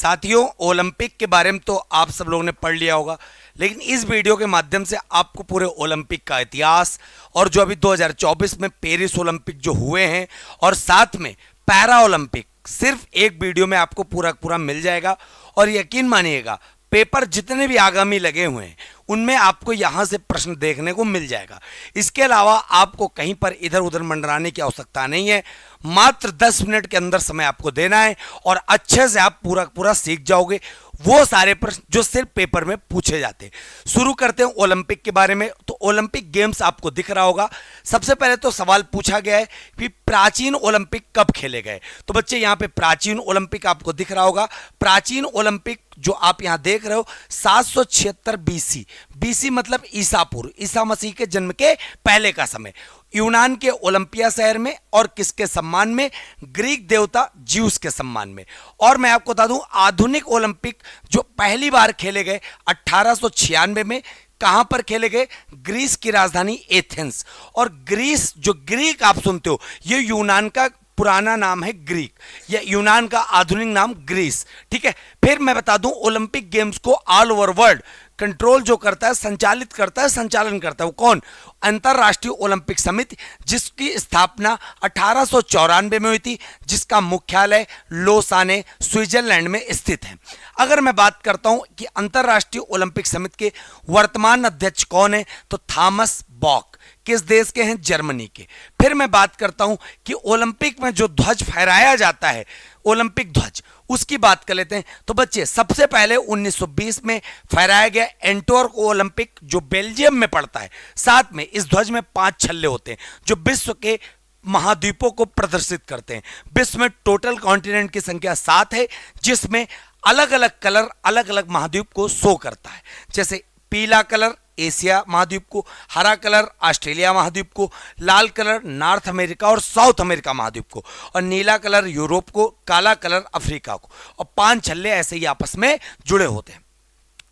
साथियों, ओलंपिक के बारे में तो आप सब लोगों ने पढ़ लिया होगा, लेकिन इस वीडियो के माध्यम से आपको पूरे ओलंपिक का इतिहास और जो अभी 2024 में पेरिस ओलंपिक जो हुए हैं और साथ में पैरा ओलंपिक सिर्फ एक वीडियो में आपको पूरा मिल जाएगा। और यकीन मानिएगा, पेपर जितने भी आगामी लगे हुए हैं उनमें आपको यहां से प्रश्न देखने को मिल जाएगा। इसके अलावा आपको कहीं पर इधर उधर मंडराने की आवश्यकता नहीं है। मात्र 10 मिनट के अंदर समय आपको देना है और अच्छे से आप पूरा सीख जाओगे वो सारे प्रश्न जो सिर्फ पेपर में पूछे जाते हैं। शुरू करते हैं ओलंपिक के बारे में। तो ओलंपिक गेम्स आपको दिख रहा होगा। सबसे पहले तो सवाल पूछा गया है कि प्राचीन ओलंपिक कब खेले गए। तो बच्चे यहाँ पे प्राचीन ओलंपिक आपको दिख रहा होगा। प्राचीन ओलंपिक जो आप यहाँ देख रहे हो 776 बीसी। बीसी मतलब ईसा पूर्व, ईसा मसीह के जन्म के पहले का समय। यूनान के ओलंपिया शहर में और किसके सम्मान में? ग्रीक देवता ज्यूस के सम्मान में। और मैं आपको बता दूं, आधुनिक ओलंपिक जो पहली बार खेले गए 1896 में कहां पर खेले गए? ग्रीस की राजधानी एथेंस। और ग्रीस, जो ग्रीक आप सुनते हो, ये यूनान का पुराना नाम है ग्रीक, या यूनान का आधुनिक नाम ग्रीस। ठीक है। फिर मैं बता दूं, ओलंपिक गेम्स को ऑल ओवर वर्ल्ड कंट्रोल जो करता है, संचालित करता है, संचालन करता है, वो कौन? अंतरराष्ट्रीय ओलंपिक समिति, जिसकी स्थापना 1894 में हुई थी, जिसका मुख्यालय लोसाने स्विट्जरलैंड में स्थित है। अगर मैं बात करता हूं कि अंतरराष्ट्रीय ओलंपिक समिति के वर्तमान अध्यक्ष कौन है, तो थॉमस बॉक। किस देश के हैं? जर्मनी के। फिर मैं बात करता हूं कि ओलंपिक में जो ध्वज फहराया जाता है, ओलंपिक ध्वज, उसकी बात कर लेते हैं। तो बच्चे, सबसे पहले 1920 में फहराया गया एंटवर्प ओलंपिक, जो बेल्जियम में पड़ता है। साथ में इस ध्वज में 5 छल्ले होते हैं जो विश्व के महाद्वीपों को प्रदर्शित करते हैं। विश्व में टोटल कॉन्टिनेंट की संख्या 7 है, जिसमें अलग अलग कलर अलग अलग महाद्वीप को शो करता है। जैसे पीला कलर एशिया महाद्वीप को, हरा कलर ऑस्ट्रेलिया महाद्वीप को, लाल कलर नॉर्थ अमेरिका और साउथ अमेरिका महाद्वीप को, और नीला कलर यूरोप को, काला कलर अफ्रीका को, और 5 छल्ले ऐसे ही आपस में जुड़े होते हैं।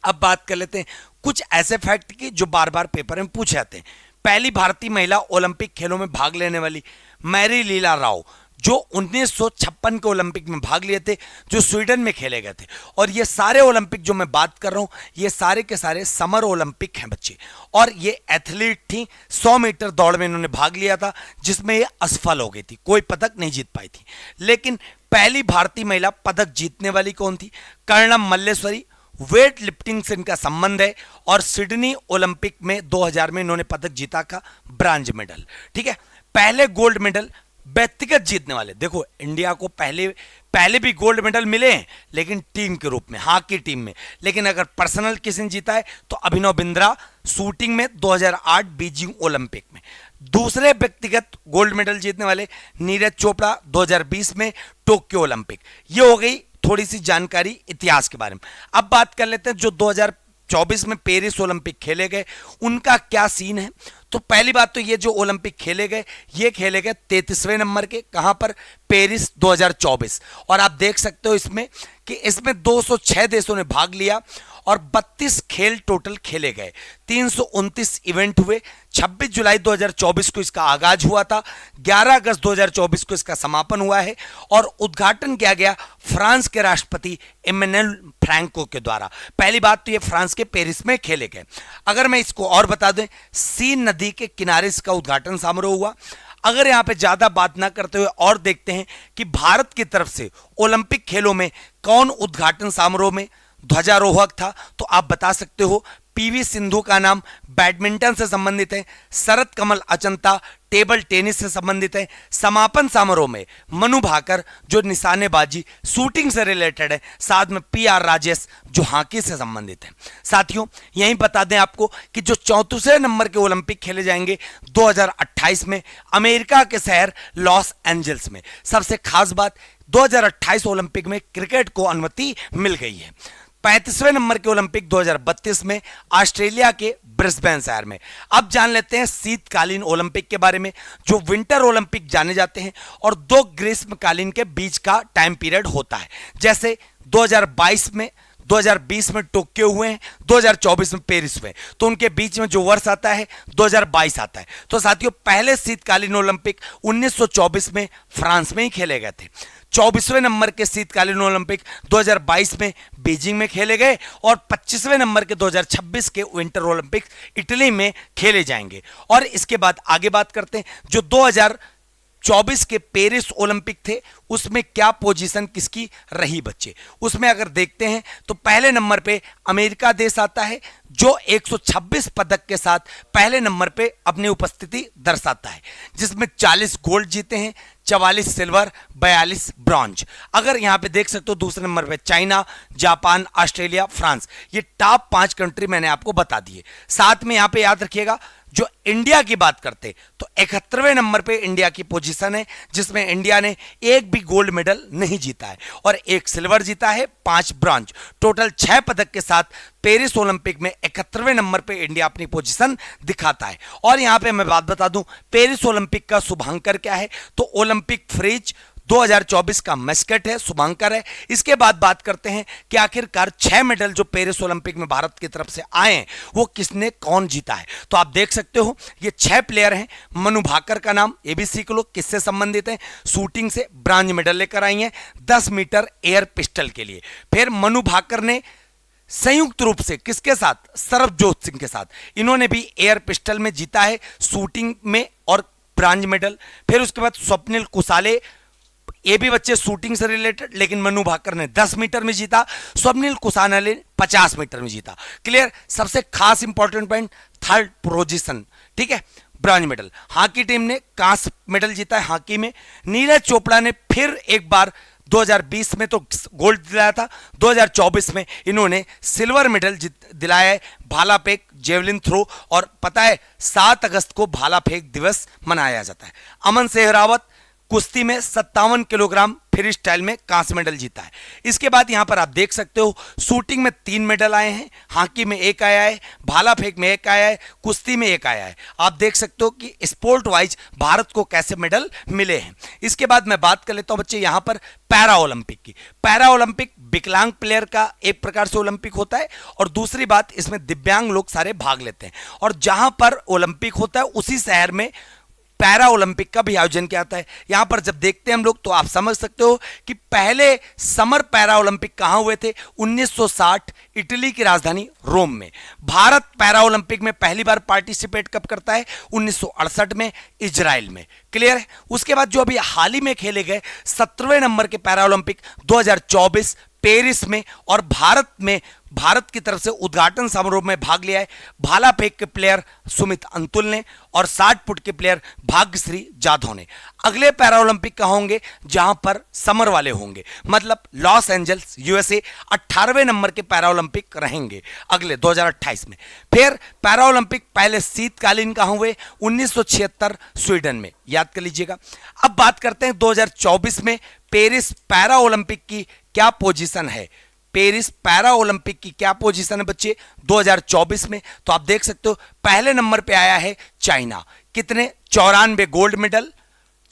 अब बात कर लेते हैं कुछ ऐसे फैक्ट की जो बार बार पेपर में पूछे जाते हैं। पहली भारतीय महिला ओलंपिक खेलों में भाग लेने वाली मैरी लीला राव, जो 1956 के ओलंपिक में भाग लिए थे, जो स्वीडन में खेले गए थे। और ये सारे ओलंपिक जो मैं बात कर रहा हूं, ये सारे के सारे समर ओलंपिक हैं बच्चे। और ये एथलीट थी, 100 मीटर दौड़ में इन्होंने भाग लिया था, जिसमें ये असफल हो गई थी, कोई पदक नहीं जीत पाई थी। लेकिन पहली भारतीय महिला पदक जीतने वाली कौन थी? कर्णम मल्लेश्वरी। वेट लिफ्टिंग से इनका संबंध है और सिडनी ओलंपिक में 2000 में इन्होंने पदक जीता का ब्रांज मेडल। ठीक है। पहले गोल्ड मेडल व्यक्तिगत जीतने वाले, देखो इंडिया को पहले भी गोल्ड मेडल मिले हैं, लेकिन टीम के रूप में, हॉकी टीम में। लेकिन अगर पर्सनल किसने जीता है तो अभिनव बिंद्रा शूटिंग में 2008 बीजिंग ओलंपिक में। दूसरे व्यक्तिगत गोल्ड मेडल जीतने वाले नीरज चोपड़ा 2020 में टोक्यो ओलंपिक। ये हो गई थोड़ी सी जानकारी इतिहास के बारे में। अब बात कर लेते हैं जो 2024 में पेरिस ओलंपिक खेले गए, उनका क्या सीन है। तो पहली बात तो ये जो ओलंपिक खेले गए, ये खेले गए 33वें नंबर के, कहां पर? पेरिस 2024। और आप देख सकते हो इसमें कि इसमें 206 देशों ने भाग लिया और 32 खेल टोटल खेले गए। 329 इवेंट हुए। 26 जुलाई 2024 को इसका आगाज हुआ था, 11 अगस्त 2024 को इसका समापन हुआ है और उद्घाटन किया गया फ्रांस के राष्ट्रपति इमैनुएल फ्रैंको के द्वारा। पहली बात तो ये फ्रांस के पेरिस में खेले गए। अगर मैं इसको और बता दें, सीन नदी के किनारे इसका उद्घाटन समारोह हुआ। अगर यहां पे ज्यादा बात ना करते हुए और देखते हैं कि भारत की तरफ से ओलंपिक खेलों में कौन उद्घाटन समारोह में ध्वजारोहक था, तो आप बता सकते हो पीवी सिंधु का नाम बैडमिंटन से संबंधित है, शरद कमल अचंता टेबल टेनिस से संबंधित है, समापन समारोह में मनु भाकर जो निशानेबाजी शूटिंग से रिलेटेड है, साथ में PR राजेश जो हॉकी से संबंधित है। साथियों, यहीं बता दें आपको कि जो 34वें नंबर के ओलंपिक खेले जाएंगे 2028 में अमेरिका के शहर लॉस एंजल्स में। सबसे खास बात, 2028 ओलंपिक में क्रिकेट को अनुमति मिल गई है। 35वें नंबर के ओलंपिक 2032 में ऑस्ट्रेलिया के ब्रिस्बेन शहर में। अब जान लेते हैं शीतकालीन ओलंपिक के बारे में, जो विंटर ओलंपिक जाने जाते हैं और 2 ग्रीष्मकालीन के बीच का टाइम पीरियड होता है। जैसे 2022 में 2020 में टोक्यो हुए हैं, 2024 में पेरिस हुए, तो उनके बीच में जो वर्ष आता है 2022 आता है। तो साथियों, पहले शीतकालीन ओलंपिक 1924 में फ्रांस में ही खेले गए थे। 24वें नंबर के शीतकालीन ओलंपिक 2022 में बीजिंग में खेले गए और 25वें नंबर के 2026 के विंटर ओलंपिक इटली में खेले जाएंगे। और इसके बाद आगे बात करते हैं, जो 2024 के पेरिस ओलंपिक थे उसमें क्या पोजीशन किसकी रही बच्चे। उसमें अगर देखते हैं तो पहले नंबर पे अमेरिका देश आता है जो 126 पदक के साथ पहले नंबर पे अपनी उपस्थिति दर्शाता है, जिसमें 40 गोल्ड जीते हैं, 44 सिल्वर, 42 ब्रॉन्ज। अगर यहां पे देख सकते हो दूसरे नंबर पे चाइना, जापान, ऑस्ट्रेलिया, फ्रांस, ये टॉप 5 कंट्री मैंने आपको बता दिए। साथ में यहां पे याद रखिएगा जो इंडिया की बात करते तो 71वें नंबर पे इंडिया की पोजीशन है, जिसमें इंडिया ने एक भी गोल्ड मेडल नहीं जीता है और 1 सिल्वर जीता है, 5 ब्रॉन्ज, टोटल 6 पदक के साथ पेरिस ओलंपिक में 71वें नंबर पे इंडिया अपनी पोजीशन दिखाता है। और यहां पे मैं बात बता दूं, पेरिस ओलंपिक का शुभांकर क्या है, तो ओलंपिक फ्रिज 2024 का मस्कट है, शुभांकर है। इसके बाद बात करते हैं कि आखिरकार 6 मेडल जो पेरिस ओलंपिक में भारत की तरफ से आए हैं वो किसने कौन जीता है। तो आप देख सकते हो ये 6 प्लेयर हैं। मनु भाकर का नाम ये भी सीख लो, किससे संबंधित है, शूटिंग से ब्रांज मेडल लेकर आई हैं 10 मीटर एयर पिस्टल के लिए। फिर मनु भाकर ने संयुक्त रूप से किसके साथ, सरबजोत सिंह के साथ, इन्होंने भी एयर पिस्टल में जीता है, शूटिंग में और ब्रांज मेडल। फिर उसके बाद स्वप्निल कुसाले, ये भी बच्चे शूटिंग से रिलेटेड, लेकिन मनु भाकर ने 10 मीटर में जीता, स्वप्निल कुसाले ने 50 मीटर में जीता। क्लियर। सबसे खास इंपॉर्टेंट पॉइंट, 3rd पोजीशन, ठीक है, ब्रॉन्ज मेडल। हॉकी टीम ने कांस्य मेडल जीता है हॉकी में। नीरज चोपड़ा ने फिर एक बार 2020 में तो गोल्ड दिलाया था, 2024 में इन्होंने सिल्वर मेडल दिलाया है भाला फेंक, जेवलिन थ्रो। और पता है 7 अगस्त को भाला फेंक दिवस मनाया जाता है। अमन सेहरावत कुश्ती में 57 किलोग्राम फ्री स्टाइल में कांस्य मेडल जीता है। इसके बाद यहां पर आप देख सकते हो शूटिंग में 3 मेडल आए हैं, हॉकी में 1 आया है, भाला फेंक में 1 आया है, कुश्ती में 1 आया है। आप देख सकते हो कि स्पोर्ट वाइज भारत को कैसे मेडल मिले हैं। इसके बाद मैं बात कर लेता हूं बच्चे यहां पर पैरा ओलंपिक की। पैरा ओलंपिक विकलांग प्लेयर का एक प्रकार से ओलंपिक होता है और दूसरी बात इसमें दिव्यांग लोग सारे भाग लेते हैं। और जहां पर ओलंपिक होता है उसी शहर में पैरा ओलंपिक का भी आयोजन किया जाता है। यहां पर जब देखते हैं हम लोग तो आप समझ सकते हो कि पहले समर पैरा ओलंपिक कहां हुए थे, 1960 इटली की राजधानी रोम में। भारत पैरा ओलंपिक में पहली बार पार्टिसिपेट कब करता है, 1968 में इजराइल में। क्लियर है। उसके बाद जो अभी हाल ही में खेले गए 17वें नंबर के पैरा ओलंपिक 2024 पेरिस में, और भारत की तरफ से उद्घाटन समारोह में भाग लिया है भाला फेंक के प्लेयर सुमित अंतुल ने और 60 फुट के प्लेयर भाग्यश्री जाधव ने। अगले पैरा ओलंपिक कहां होंगे, जहां पर समर वाले होंगे, मतलब लॉस एंजल्स यूएसए 18वें नंबर के पैरा ओलंपिक रहेंगे अगले 2028 में। फिर पैरा ओलंपिक पहले शीतकालीन कहां हुए, 1976 स्वीडन में, याद कर लीजिएगा। अब बात करते हैं 2024 में पेरिस पैरा ओलंपिक की क्या पोजीशन है। पेरिस पैरा ओलंपिक की क्या पोजीशन है बच्चे 2024 में, तो आप देख सकते हो पहले नंबर पे आया है चाइना, कितने 94 gold medal,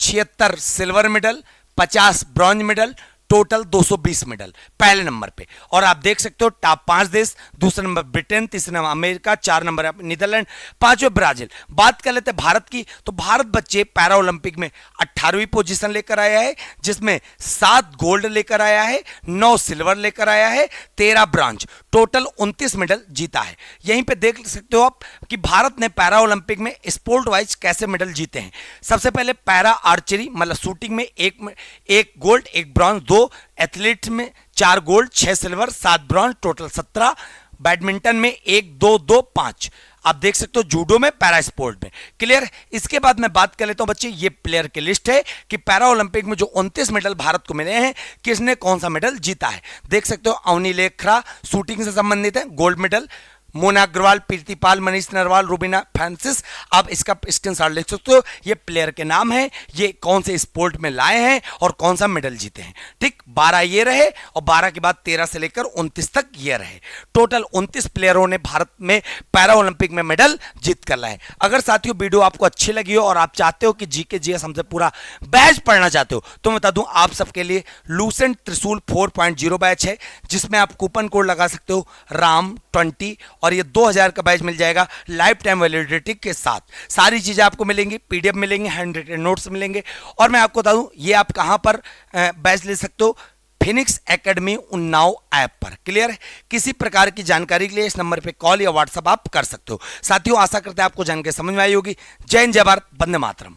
76 silver medal, 50 bronze medal, total 220 medal पहले नंबर पे। और आप देख सकते हो टॉप 5 देश, दूसरे नंबर ब्रिटेन, तीसरे नंबर अमेरिका, 4 नंबर नीदरलैंड, 5वें ब्राजील। बात कर लेते हैं भारत की, तो भारत बच्चे पैरा ओलंपिक में 18वीं पोजीशन लेकर आया है, जिसमें 7 गोल्ड लेकर आया है, 9 सिल्वर लेकर आया है, 13 ब्रॉन्ज, टोटल 29 मेडल जीता है। यहीं पे देख सकते हो आप कि भारत ने पैरा ओलंपिक में स्पोर्ट वाइज कैसे मेडल जीते हैं। सबसे पहले पैरा आर्चरी मतलब शूटिंग में एक गोल्ड, 1 ब्रॉन्ज, 2 एथलीट में 4 gold, 6 silver, 7 bronze, total 17। Badminton में 1, 2, 2, 5। आप देख सकते हो जूडो में, पैरा स्पोर्ट में। क्लियर। इसके बाद मैं बात कर लेता हूं बच्चे, ये प्लेयर की लिस्ट है कि पैरा ओलंपिक में जो 29 मेडल भारत को मिले हैं किसने कौन सा मेडल जीता है। देख सकते हो अवनी लेखरा शूटिंग से संबंधित है, gold medal. Mona Agarwal, Preetipal, Manish Narwal, Rubina Francis, आप इसका स्क्रीनशॉट ले सकते हो। ये प्लेयर के नाम है, ये कौन से स्पोर्ट में लाए हैं और कौन सा मेडल जीते हैं। ठीक, 12 ये रहे और 12 के बाद 13 से लेकर 29 तक ये रहे। टोटल 29 प्लेयरों ने भारत में पैरा ओलंपिक में मेडल जीत कर लाए। अगर साथियों वीडियो आपको अच्छी लगी हो और आप चाहते हो कि जीके जीएस हमसे पूरा बैच पढ़ना चाहते हो, तो मैं बता दूं आप सबके लिए लूसेंट त्रिशूल 4.0 बैच है, जिसमें आप कूपन कोड लगा सकते हो RAM20 और ये 2000 का बैच मिल जाएगा लाइफ टाइम वैलिडिटी के साथ। सारी चीज़ें आपको मिलेंगी, पीडीएफ मिलेंगे, हैंड रिटन नोट्स मिलेंगे। और मैं आपको बता दूं ये आप कहां पर बैच ले सकते हो, फिनिक्स एकेडमी उन्नाव ऐप पर। क्लियर है? किसी प्रकार की जानकारी के लिए इस नंबर पे कॉल या व्हाट्सएप आप कर सकते हो। साथियों, आशा करते हैं आपको जानकारी समझ में आई होगी। जय हिंद, जय भारत, वंदे मातरम।